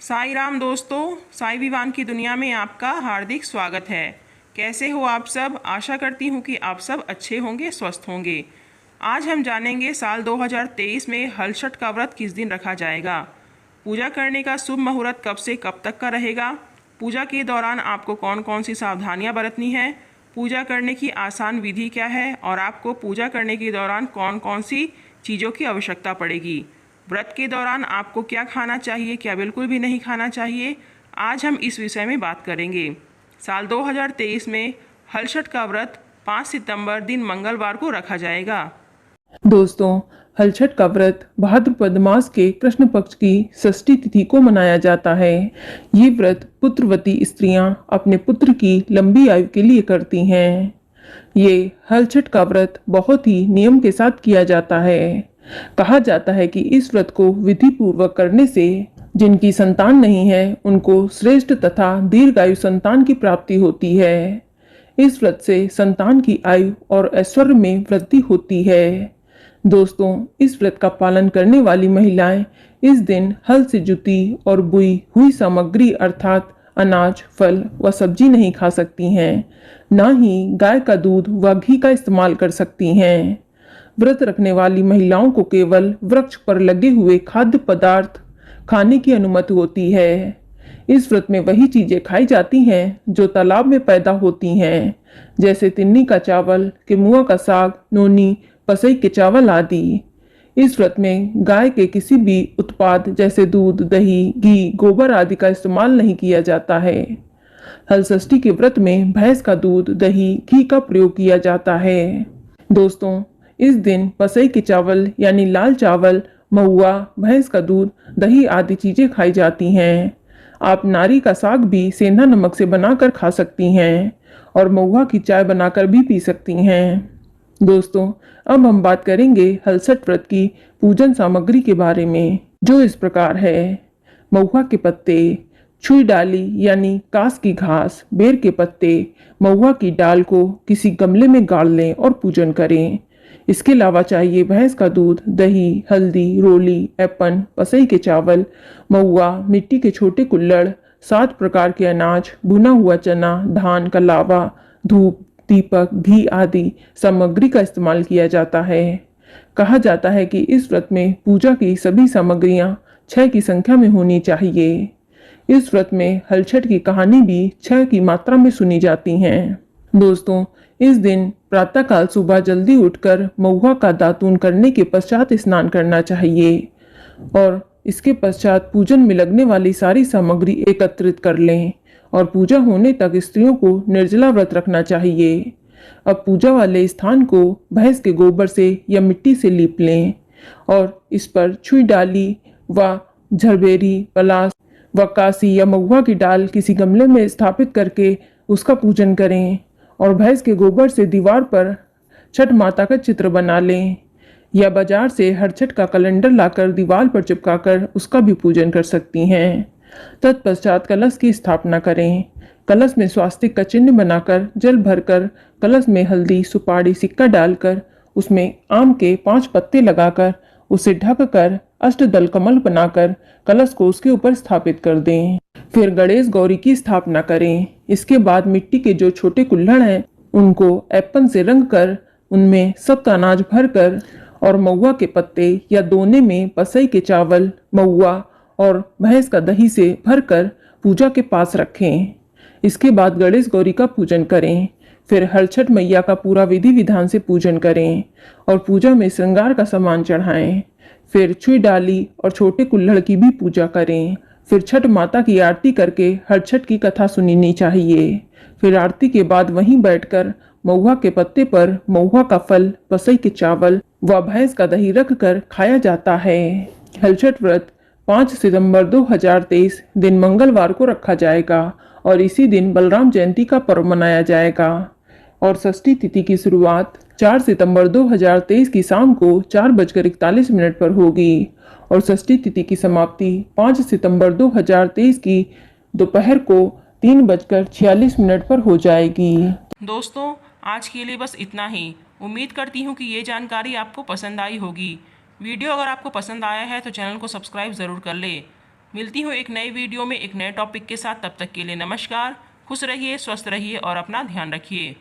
साई राम दोस्तों, साई विवान की दुनिया में आपका हार्दिक स्वागत है। कैसे हो आप सब? आशा करती हूँ कि आप सब अच्छे होंगे, स्वस्थ होंगे। आज हम जानेंगे साल 2023 में हलछठ का व्रत किस दिन रखा जाएगा। पूजा करने का शुभ मुहूर्त कब से कब तक का रहेगा। पूजा के दौरान आपको कौन कौन सी सावधानियाँ बरतनी है। पूजा करने की आसान विधि क्या है और आपको पूजा करने के दौरान कौन कौन सी चीज़ों की आवश्यकता पड़ेगी। व्रत के दौरान आपको क्या खाना चाहिए, क्या बिल्कुल भी नहीं खाना चाहिए, आज हम इस विषय में बात करेंगे। साल 2023 में हलछठ का व्रत 5 सितंबर दिन मंगलवार को रखा जाएगा। दोस्तों, हलछठ का व्रत भाद्रपद मास के कृष्ण पक्ष की षष्ठी तिथि को मनाया जाता है। ये व्रत पुत्रवती स्त्रियां अपने पुत्र की लंबी आयु के लिए करती हैं। ये हलछठ का व्रत बहुत ही नियम के साथ किया जाता है। कहा जाता है कि इस व्रत को विधि पूर्वक करने से जिनकी संतान नहीं है उनको श्रेष्ठ तथा दीर्घायु संतान की प्राप्ति होती है। इस व्रत से संतान की आयु और ऐश्वर्य में वृद्धि होती है। दोस्तों, इस व्रत का पालन करने वाली महिलाएं इस दिन हल से जुती और बुई हुई सामग्री अर्थात अनाज, फल व सब्जी नहीं खा सकती हैं। ना ही गाय का दूध व घी का इस्तेमाल कर सकती हैं। व्रत रखने वाली महिलाओं को केवल वृक्ष पर लगे हुए खाद्य पदार्थ खाने की अनुमति होती है। इस व्रत में वही चीजें खाई जाती हैं जो तालाब में पैदा होती हैं, जैसे तिन्नी का चावल, किमुआ का साग, नोनी, पसई के चावल आदि। इस व्रत में गाय के किसी भी उत्पाद जैसे दूध, दही, घी, गोबर आदि का इस्तेमाल नहीं किया जाता है। हलषष्ठी के व्रत में भैंस का दूध, दही, घी का प्रयोग किया जाता है। दोस्तों, इस दिन पसई के चावल यानी लाल चावल, महुआ, भैंस का दूध, दही आदि चीजें खाई जाती हैं। आप नारी का साग भी सेंधा नमक से बनाकर खा सकती हैं और महुआ की चाय बनाकर भी पी सकती हैं। दोस्तों, अब हम बात करेंगे हलछठ व्रत की पूजन सामग्री के बारे में, जो इस प्रकार है। महुआ के पत्ते, छुई डाली यानी कास की घास, बेर के पत्ते, महुआ की डाल को किसी गमले में गाड़ लें और पूजन करें। इसके अलावा चाहिए भैंस का दूध, दही, हल्दी, रोली, एपन, पसई के चावल, महुआ, मिट्टी के छोटे कुल्हड़, 7 प्रकार के अनाज, भुना हुआ चना, धान का लावा, धूप, दीपक, घी आदि सामग्री का इस्तेमाल किया जाता है। कहा जाता है कि इस व्रत में पूजा की सभी सामग्रियां 6 की संख्या में होनी चाहिए। इस व्रत में हलछठ की कहानी भी 6 की मात्रा में सुनी जाती हैं। दोस्तों, इस दिन प्रातःकाल सुबह जल्दी उठकर महुआ का दातून करने के पश्चात स्नान करना चाहिए और इसके पश्चात पूजन में लगने वाली सारी सामग्री एकत्रित कर लें और पूजा होने तक स्त्रियों को निर्जला व्रत रखना चाहिए। अब पूजा वाले स्थान को भैंस के गोबर से या मिट्टी से लीप लें और इस पर छुई डाली व झरबेरी, पलास व कासी या महुआ की डाल किसी गमले में स्थापित करके उसका पूजन करें और भैंस के गोबर से दीवार पर छठ माता का चित्र बना लें या बाजार से हरछठ का कैलेंडर लाकर दीवार पर चिपकाकर उसका भी पूजन कर सकती हैं। तत्पश्चात कलश की स्थापना करें। कलश में स्वास्तिक का चिन्ह बनाकर जल भरकर कलश में हल्दी, सुपारी, सिक्का डालकर उसमें आम के 5 पत्ते लगाकर उसे ढककर अष्टदल कमल बनाकर कलश को उसके ऊपर स्थापित कर दें। फिर गणेश गौरी की स्थापना करें। इसके बाद मिट्टी के जो छोटे कुल्हड़ हैं उनको एप्पन से रंग कर उनमें सख्त अनाज भरकर और महुआ के पत्ते या दोने में पसई के चावल, महुआ और भैंस का दही से भरकर पूजा के पास रखें। इसके बाद गणेश गौरी का पूजन करें। फिर हलछठ मैया का पूरा विधि विधान से पूजन करें और पूजा में श्रृंगार का सामान चढ़ाएं। फिर छुई डाली और छोटे कुल्हड़ की भी पूजा करें। फिर छठ माता की आरती करके हलछठ की कथा सुननी चाहिए। फिर आरती के बाद वहीं बैठकर महुआ के पत्ते पर महुआ का फल, पसई के चावल व भैंस का दही रख कर खाया जाता है। हलछठ व्रत 5 सितंबर 2023 दिन मंगलवार को रखा जाएगा और इसी दिन बलराम जयंती का पर्व मनाया जाएगा और षष्ठी तिथि की शुरुआत 4 सितंबर 2023 की शाम को 4:41 पर होगी और षष्ठी तिथि की समाप्ति 5 सितंबर 2023 की दोपहर को 3:46 पर हो जाएगी। दोस्तों, आज के लिए बस इतना ही। उम्मीद करती हूँ कि ये जानकारी आपको पसंद आई होगी। वीडियो अगर आपको पसंद आया है तो चैनल को सब्सक्राइब ज़रूर कर ले। मिलती हूँ एक नई वीडियो में एक नए टॉपिक के साथ। तब तक के लिए नमस्कार। खुश रहिए, स्वस्थ रहिए और अपना ध्यान रखिए।